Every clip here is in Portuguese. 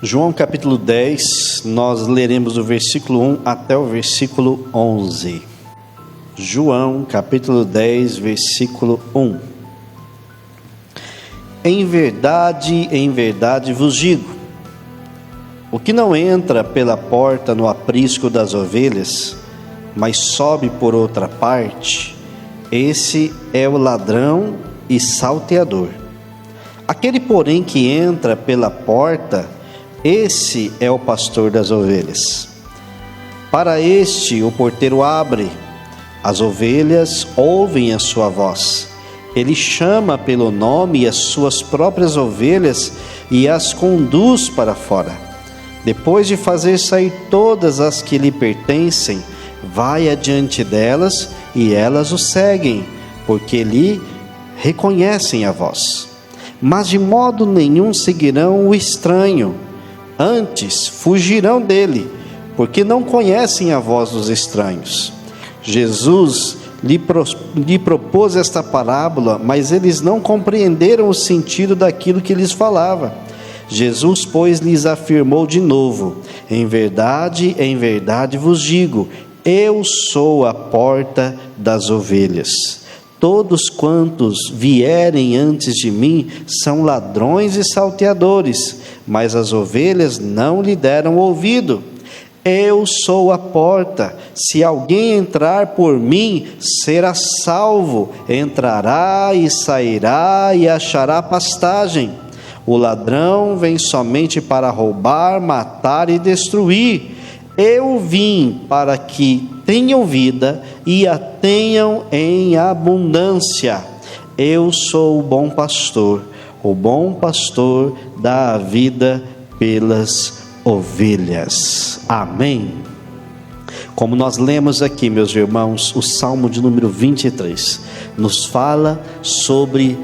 João capítulo 10, nós leremos do versículo 1 até o versículo 11. João capítulo 10, versículo 1. Em verdade vos digo, o que não entra pela porta no aprisco das ovelhas, mas sobe por outra parte, esse é o ladrão e salteador. Aquele, porém, que entra pela porta, esse é o pastor das ovelhas. Para este o porteiro abre, as ovelhas ouvem a sua voz. Ele chama pelo nome as suas próprias ovelhas e as conduz para fora. Depois de fazer sair todas as que lhe pertencem, vai adiante delas e elas o seguem, porque lhe reconhecem a voz. Mas de modo nenhum seguirão o estranho, antes fugirão dele, porque não conhecem a voz dos estranhos. Jesus lhe propôs esta parábola, mas eles não compreenderam o sentido daquilo que lhes falava. Jesus, pois, lhes afirmou de novo: em verdade vos digo, eu sou a porta das ovelhas. Todos quantos vierem antes de mim são ladrões e salteadores, mas as ovelhas não lhe deram ouvido. Eu sou a porta, se alguém entrar por mim, será salvo, entrará e sairá e achará pastagem. O ladrão vem somente para roubar, matar e destruir. Eu vim para que tenham vida e a tenham em abundância. Eu sou o bom pastor dá a vida pelas ovelhas. Amém. Como nós lemos aqui, meus irmãos, o Salmo de número 23 nos fala sobre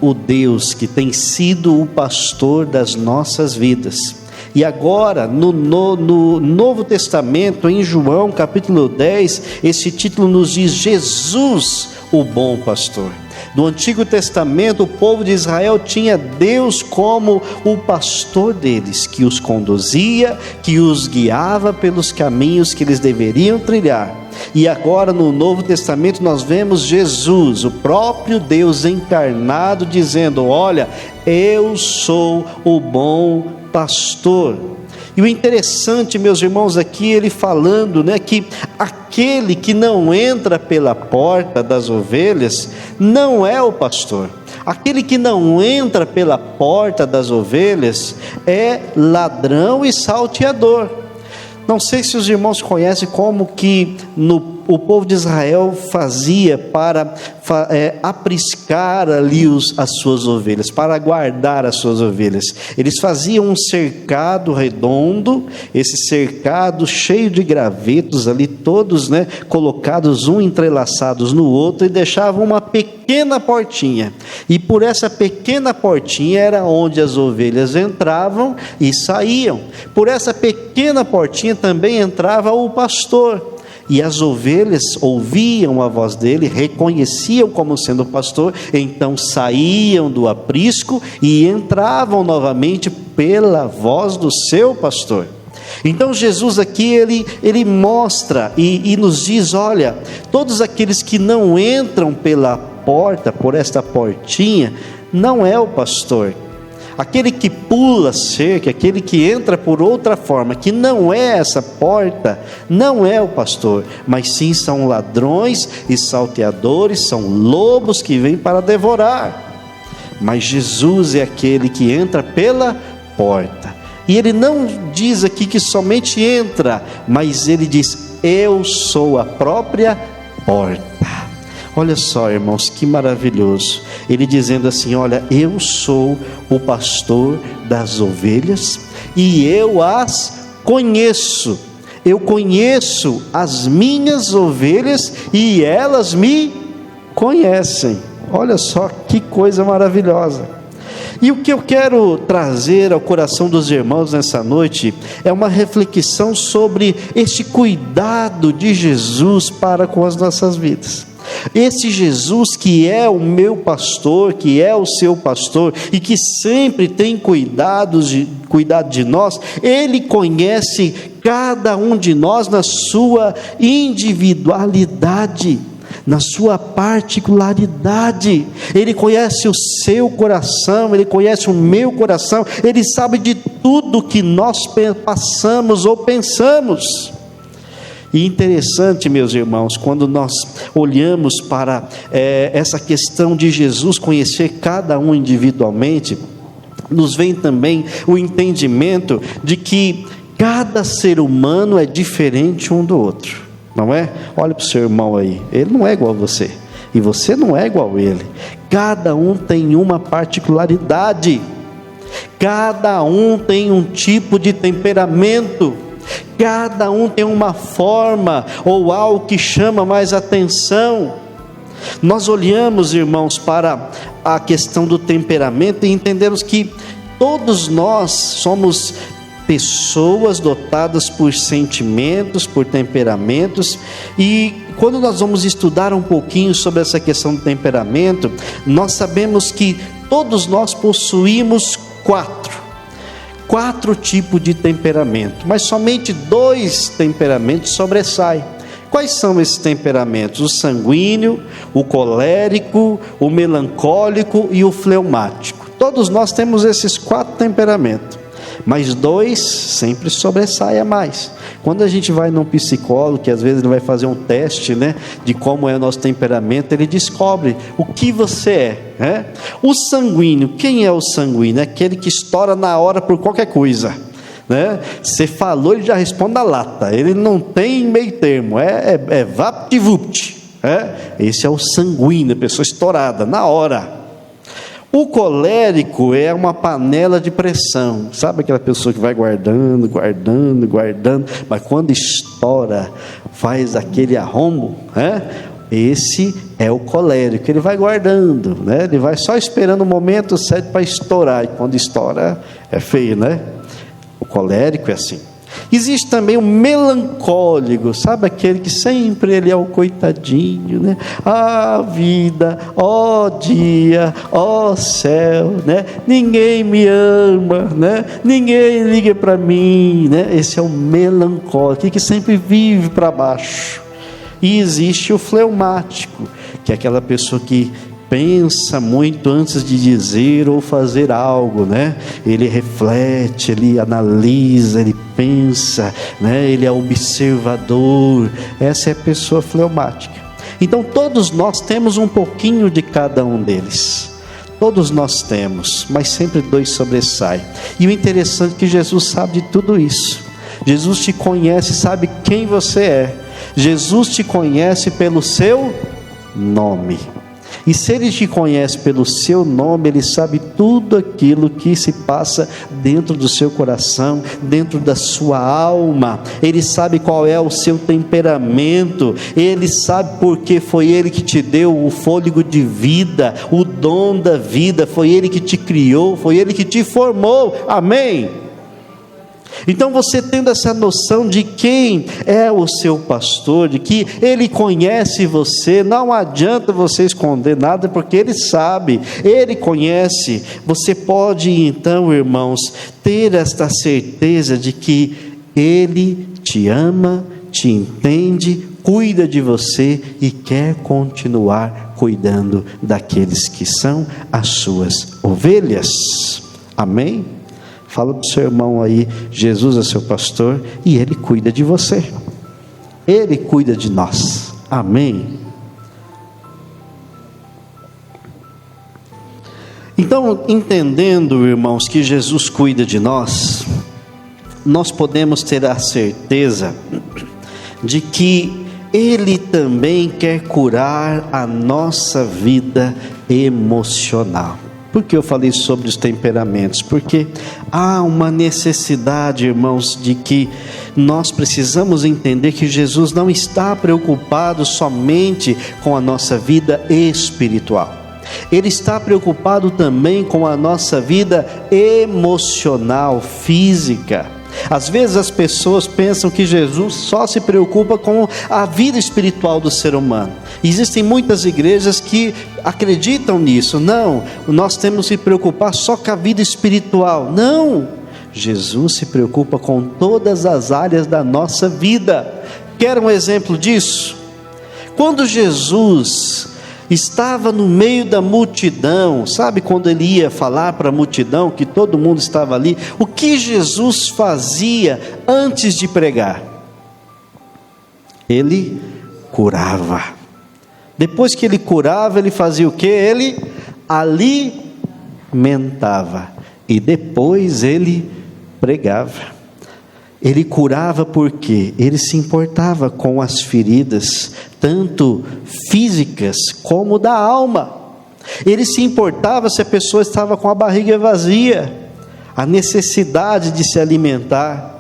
o Deus que tem sido o pastor das nossas vidas. E agora, no Novo Testamento, em João capítulo 10, esse título nos diz Jesus, o bom pastor. No Antigo Testamento, o povo de Israel tinha Deus como o pastor deles, que os conduzia, que os guiava pelos caminhos que eles deveriam trilhar. E agora no Novo Testamento nós vemos Jesus, o próprio Deus encarnado, dizendo: olha, eu sou o bom pastor. E o interessante, meus irmãos, aqui ele falando, que aquele que não entra pela porta das ovelhas não é o pastor. Aquele que não entra pela porta das ovelhas é ladrão e salteador. Não sei se os irmãos conhecem como que o povo de Israel fazia para apriscar ali as suas ovelhas, para guardar as suas ovelhas. Eles faziam um cercado redondo, esse cercado cheio de gravetos ali, todos colocados um entrelaçados no outro, e deixavam uma pequena portinha, e por essa pequena portinha era onde as ovelhas entravam e saíam. Por essa pequena portinha também entrava o pastor, e as ovelhas ouviam a voz dele, reconheciam como sendo pastor, então saíam do aprisco e entravam novamente pela voz do seu pastor. Então Jesus aqui, ele mostra e nos diz: olha, todos aqueles que não entram pela porta, por esta portinha, não é o pastor. Aquele que pula a cerca, aquele que entra por outra forma, que não é essa porta, não é o pastor, mas sim são ladrões e salteadores, são lobos que vêm para devorar. Mas Jesus é aquele que entra pela porta. E ele não diz aqui que somente entra, mas ele diz: eu sou a própria porta. Olha só, irmãos, que maravilhoso. Ele dizendo assim: olha, eu sou o pastor das ovelhas e eu as conheço. Eu conheço as minhas ovelhas e elas me conhecem. Olha só que coisa maravilhosa. E o que eu quero trazer ao coração dos irmãos nessa noite é uma reflexão sobre este cuidado de Jesus para com as nossas vidas. Esse Jesus que é o meu pastor, que é o seu pastor e que sempre tem cuidado de nós, Ele conhece cada um de nós na sua individualidade, na sua particularidade. Ele conhece o seu coração, Ele conhece o meu coração, Ele sabe de tudo que nós passamos ou pensamos. E interessante, meus irmãos, quando nós olhamos para essa questão de Jesus conhecer cada um individualmente, nos vem também o entendimento de que cada ser humano é diferente um do outro, não é? Olha para o seu irmão aí, ele não é igual a você, e você não é igual a ele. Cada um tem uma particularidade, cada um tem um tipo de temperamento, cada um tem uma forma ou algo que chama mais atenção. Nós olhamos, irmãos, para a questão do temperamento e entendemos que todos nós somos pessoas dotadas por sentimentos, por temperamentos, e quando nós vamos estudar um pouquinho sobre essa questão do temperamento, nós sabemos que todos nós possuímos quatro tipos de temperamento, mas somente 2 temperamentos sobressaem. Quais são esses temperamentos? O sanguíneo, o colérico, o melancólico e o fleumático. Todos nós temos esses 4 temperamentos, mas 2 sempre sobressaem a mais. Quando a gente vai num psicólogo, que às vezes ele vai fazer um teste, né, de como é o nosso temperamento, ele descobre o que você é, né? O sanguíneo, quem é o sanguíneo? É aquele que estoura na hora por qualquer coisa, né? Você falou, ele já responde na lata, ele não tem meio termo, é vapt-vupt, esse é o sanguíneo, a pessoa estourada na hora. O colérico é uma panela de pressão, sabe aquela pessoa que vai guardando, mas quando estoura, faz aquele arrombo, esse é o colérico, ele vai guardando, né? Ele vai só esperando o momento certo para estourar, e quando estoura, é feio, né? O colérico é assim. Existe também o melancólico, sabe aquele que sempre ele é o coitadinho, né? Ah, vida, ó dia, ó céu, né? Ninguém me ama, né? Ninguém liga para mim, né? Esse é o melancólico, que sempre vive para baixo. E existe o fleumático, que é aquela pessoa que pensa muito antes de dizer ou fazer algo, né? Ele reflete, ele analisa, ele pensa, né? Ele é observador. Essa é a pessoa fleumática. Então todos nós temos um pouquinho de cada um deles. Todos nós temos, mas sempre 2 sobressaem. E o interessante é que Jesus sabe de tudo isso. Jesus te conhece, sabe quem você é. Jesus te conhece pelo seu nome. E se Ele te conhece pelo seu nome, Ele sabe tudo aquilo que se passa dentro do seu coração, dentro da sua alma. Ele sabe qual é o seu temperamento, Ele sabe porque foi Ele que te deu o fôlego de vida, o dom da vida, foi Ele que te criou, foi Ele que te formou, amém? Então você tendo essa noção de quem é o seu pastor, de que Ele conhece você, não adianta você esconder nada, porque Ele sabe, Ele conhece. Você pode então, irmãos, ter esta certeza de que Ele te ama, te entende, cuida de você e quer continuar cuidando daqueles que são as suas ovelhas, amém? Fala para o seu irmão aí, Jesus é seu pastor e Ele cuida de você, Ele cuida de nós, amém? Então, entendendo, irmãos, que Jesus cuida de nós, nós podemos ter a certeza de que Ele também quer curar a nossa vida emocional. Por que eu falei sobre os temperamentos? Porque há uma necessidade, irmãos, de que nós precisamos entender que Jesus não está preocupado somente com a nossa vida espiritual. Ele está preocupado também com a nossa vida emocional, física. Às vezes as pessoas pensam que Jesus só se preocupa com a vida espiritual do ser humano, Existem muitas igrejas que acreditam nisso. Não, nós temos que se preocupar só com a vida espiritual. Não, Jesus se preocupa com todas as áreas da nossa vida. Quer um exemplo disso? Quando Jesus estava no meio da multidão, sabe quando ele ia falar para a multidão, que todo mundo estava ali, o que Jesus fazia antes de pregar? Ele curava. Depois que ele curava, ele fazia o que? Ele alimentava. E depois ele pregava. Ele curava porque ele se importava com as feridas, tanto físicas como da alma. Ele se importava se a pessoa estava com a barriga vazia, a necessidade de se alimentar.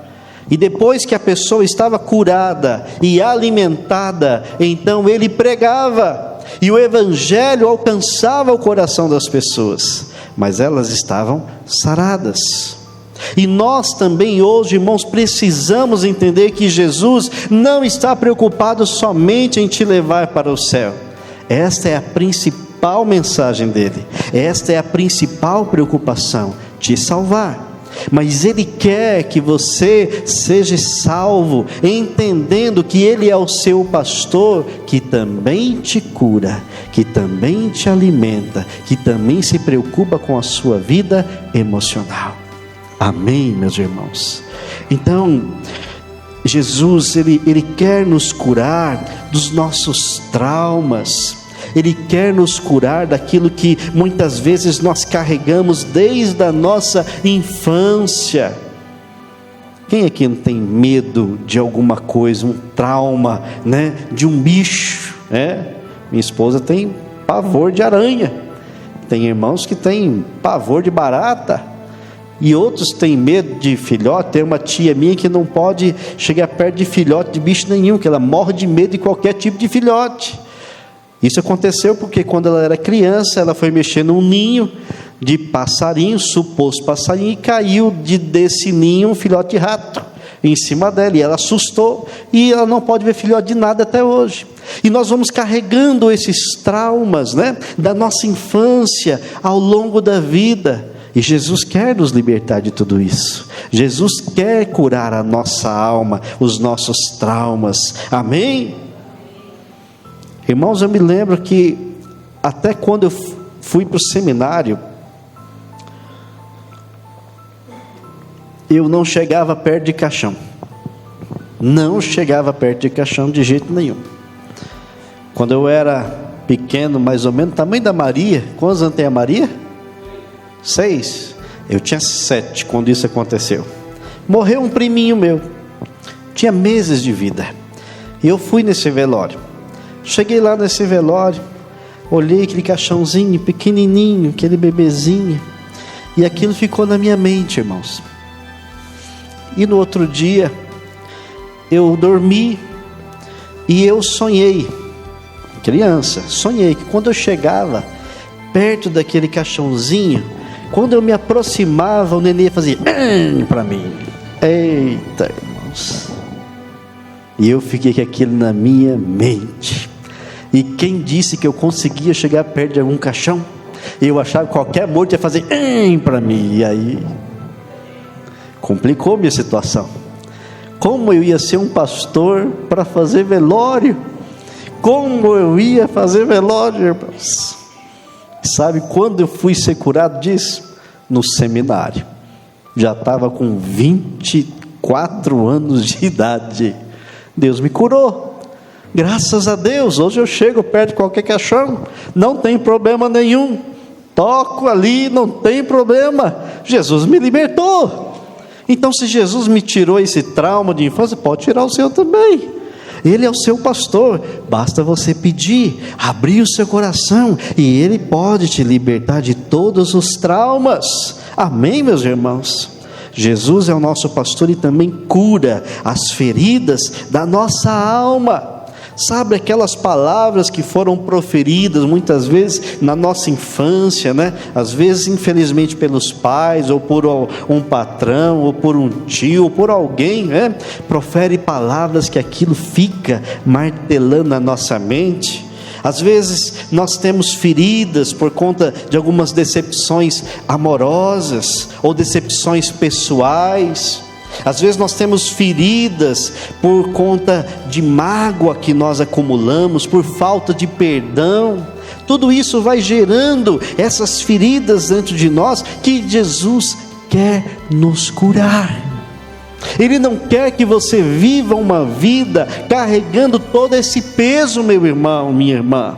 E depois que a pessoa estava curada e alimentada, então ele pregava, e o evangelho alcançava o coração das pessoas, mas elas estavam saradas. E nós também hoje, irmãos, precisamos entender que Jesus não está preocupado somente em te levar para o céu. Esta é a principal mensagem dele, esta é a principal preocupação, te salvar. Mas Ele quer que você seja salvo, entendendo que Ele é o seu pastor, que também te cura, que também te alimenta, que também se preocupa com a sua vida emocional. Amém, meus irmãos? Então, Jesus, Ele quer nos curar dos nossos traumas. Ele quer nos curar daquilo que muitas vezes nós carregamos desde a nossa infância. Quem aqui não tem medo de alguma coisa, um trauma, né? De um bicho, né? Minha esposa tem pavor de aranha, tem irmãos que têm pavor de barata, e outros têm medo de filhote. Tem uma tia minha que não pode chegar perto de filhote de bicho nenhum, que ela morre de medo de qualquer tipo de filhote. Isso aconteceu porque quando ela era criança, ela foi mexer num ninho de passarinho, suposto passarinho, e caiu desse ninho um filhote de rato em cima dela, e ela assustou, e ela não pode ver filhote de nada até hoje. E nós vamos carregando esses traumas, né, da nossa infância ao longo da vida, e Jesus quer nos libertar de tudo isso. Jesus quer curar a nossa alma, os nossos traumas. Amém? Irmãos, eu me lembro que até quando eu fui para o seminário, eu não chegava perto de caixão. Não chegava perto de caixão de jeito nenhum. Quando eu era pequeno, mais ou menos, tamanho da Maria. Quantos anos tem a Maria? 6. Eu tinha 7 quando isso aconteceu. Morreu um priminho meu, tinha meses de vida. Eu fui nesse velório. Cheguei lá nesse velório, olhei aquele caixãozinho pequenininho, aquele bebezinho, e aquilo ficou na minha mente, irmãos. E no outro dia eu dormi e eu sonhei, criança, sonhei que quando eu chegava perto daquele caixãozinho, quando eu me aproximava, o nenê fazia para mim. Eita, irmãos! E eu fiquei com aquilo na minha mente. E quem disse que eu conseguia chegar perto de algum caixão? Eu achava que qualquer morto ia fazer para mim. E aí complicou minha situação. Como eu ia ser um pastor para fazer velório? Como eu ia fazer velório, irmãos? Sabe quando eu fui ser curado disso? No seminário. Já estava com 24 anos de idade. Deus me curou. Graças a Deus, hoje eu chego perto de qualquer caixão, não tem problema nenhum, toco ali, não tem problema, Jesus me libertou. Então, se Jesus me tirou esse trauma de infância, pode tirar o seu também. Ele é o seu pastor, basta você pedir, abrir o seu coração, e Ele pode te libertar de todos os traumas. Amém, meus irmãos? Jesus é o nosso pastor e também cura as feridas da nossa alma. Sabe aquelas palavras que foram proferidas muitas vezes na nossa infância, né? Às vezes infelizmente pelos pais, ou por um patrão, ou por um tio, ou por alguém, né? Profere palavras que aquilo fica martelando na nossa mente. Às vezes nós temos feridas por conta de algumas decepções amorosas ou decepções pessoais. Às vezes nós temos feridas por conta de mágoa que nós acumulamos, por falta de perdão. Tudo isso vai gerando essas feridas dentro de nós que Jesus quer nos curar. Ele não quer que você viva uma vida carregando todo esse peso, meu irmão, minha irmã.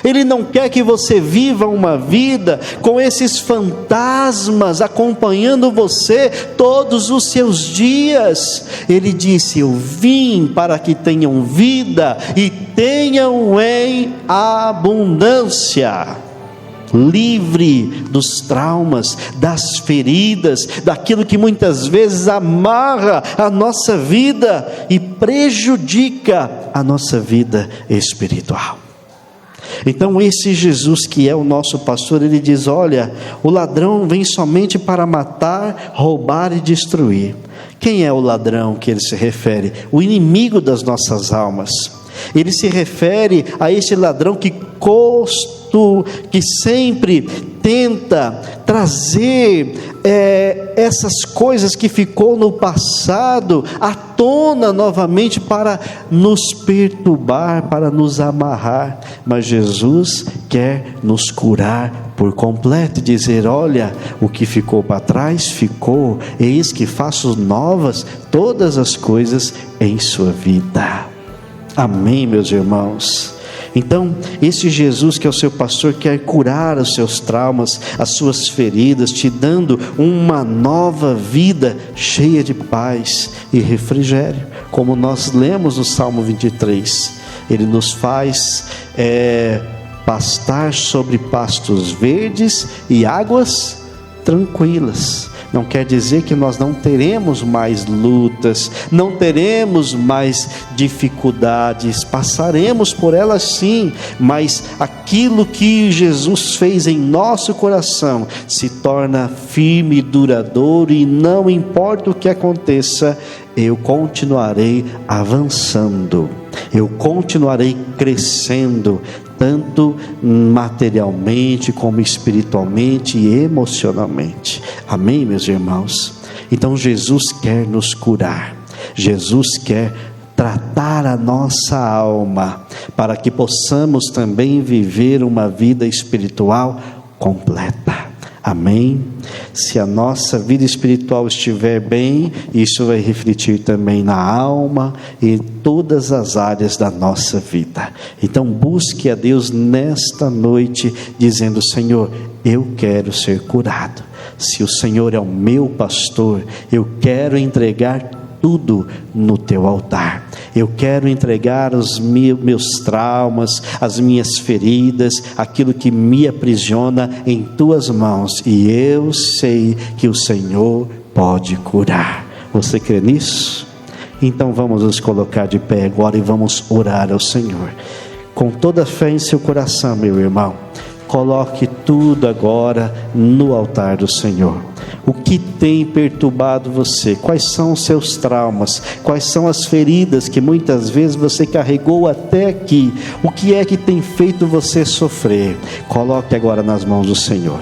Ele não quer que você viva uma vida com esses fantasmas acompanhando você todos os seus dias. Ele disse: eu vim para que tenham vida e tenham em abundância. Livre dos traumas, das feridas, daquilo que muitas vezes amarra a nossa vida e prejudica a nossa vida espiritual. Então esse Jesus que é o nosso pastor, ele diz: olha, o ladrão vem somente para matar, roubar e destruir. Quem é o ladrão que ele se refere? O inimigo das nossas almas. Ele se refere a esse ladrão que sempre tenta trazer essas coisas que ficou no passado à tona novamente para nos perturbar, para nos amarrar. Mas Jesus quer nos curar por completo e dizer: olha, o que ficou para trás ficou, eis que faço novas todas as coisas em sua vida. Amém, meus irmãos? Então, esse Jesus que é o seu pastor quer curar os seus traumas, as suas feridas, te dando uma nova vida cheia de paz e refrigério, como nós lemos no Salmo 23. Ele nos faz pastar sobre pastos verdes e águas tranquilas. Não quer dizer que nós não teremos mais lutas, não teremos mais dificuldades, passaremos por elas sim, mas aquilo que Jesus fez em nosso coração se torna firme e duradouro, e não importa o que aconteça, eu continuarei avançando, eu continuarei crescendo, tanto materialmente como espiritualmente e emocionalmente. Amém, meus irmãos? Então Jesus quer nos curar, Jesus quer tratar a nossa alma, para que possamos também viver uma vida espiritual completa. Amém? Se a nossa vida espiritual estiver bem, isso vai refletir também na alma e em todas as áreas da nossa vida. Então busque a Deus nesta noite, dizendo: Senhor, eu quero ser curado. Se o Senhor é o meu pastor, eu quero entregar tudo no teu altar. Eu quero entregar os meus traumas, as minhas feridas, aquilo que me aprisiona em tuas mãos, e eu sei que o Senhor pode curar. Você crê nisso? Então vamos nos colocar de pé agora e vamos orar ao Senhor. Com toda a fé em seu coração, meu irmão, coloque tudo agora no altar do Senhor. O que tem perturbado você? Quais são os seus traumas? Quais são as feridas que muitas vezes você carregou até aqui? O que é que tem feito você sofrer? Coloque agora nas mãos do Senhor.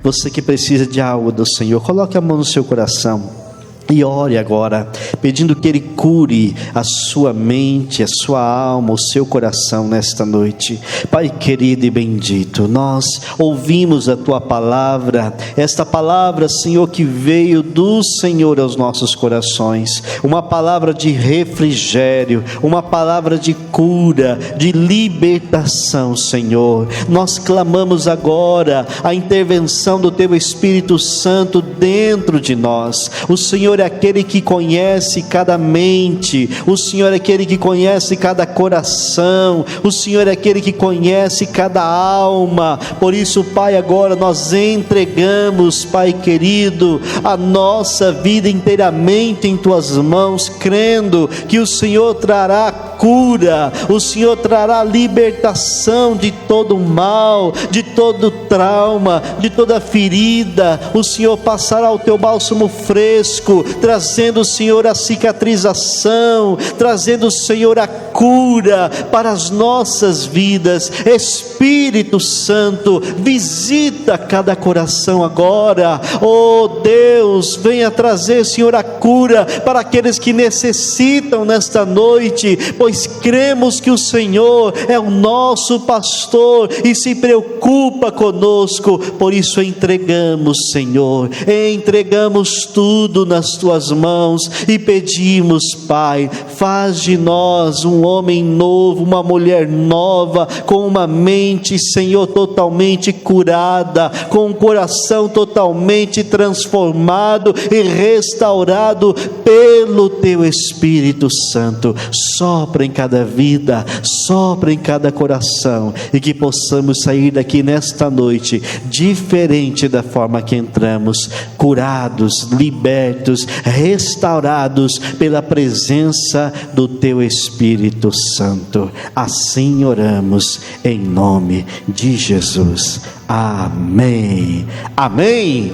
Você que precisa de algo do Senhor, coloque a mão no seu coração e ore agora, pedindo que Ele cure a sua mente, a sua alma, o seu coração nesta noite. Pai querido e bendito, nós ouvimos a Tua palavra, esta palavra, Senhor, que veio do Senhor aos nossos corações, uma palavra de refrigério, uma palavra de cura, de libertação, Senhor. Nós clamamos agora a intervenção do Teu Espírito Santo dentro de nós. O Senhor é aquele que conhece cada mente, o Senhor é aquele que conhece cada coração, o Senhor é aquele que conhece cada alma. Por isso, Pai, agora nós entregamos, Pai querido, a nossa vida inteiramente em Tuas mãos, crendo que o Senhor trará cura, o Senhor trará libertação de todo mal, de todo trauma, de toda ferida. O Senhor passará o teu bálsamo fresco, trazendo, Senhor, a cicatrização, trazendo, Senhor, a cura para as nossas vidas. Espírito Santo, visita cada coração agora. Oh Deus, venha trazer, Senhor, a cura para aqueles que necessitam nesta noite, pois cremos que o Senhor é o nosso pastor e se preocupa conosco. Por isso entregamos, Senhor, entregamos tudo nas tuas mãos e pedimos, Pai, faz de nós um homem novo, uma mulher nova, com uma mente, Senhor, totalmente curada, com um coração totalmente transformado e restaurado pelo teu Espírito Santo. Sopra em cada vida, sopra em cada coração, e que possamos sair daqui nesta noite diferente da forma que entramos, curados, libertos, restaurados pela presença do teu Espírito Santo. Assim oramos em nome de Jesus. Amém. Amém.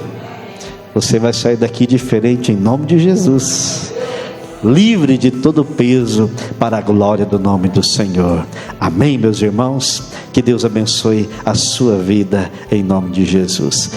Você vai sair daqui diferente em nome de Jesus, livre de todo peso, para a glória do nome do Senhor. Amém, meus irmãos? Que Deus abençoe a sua vida em nome de Jesus.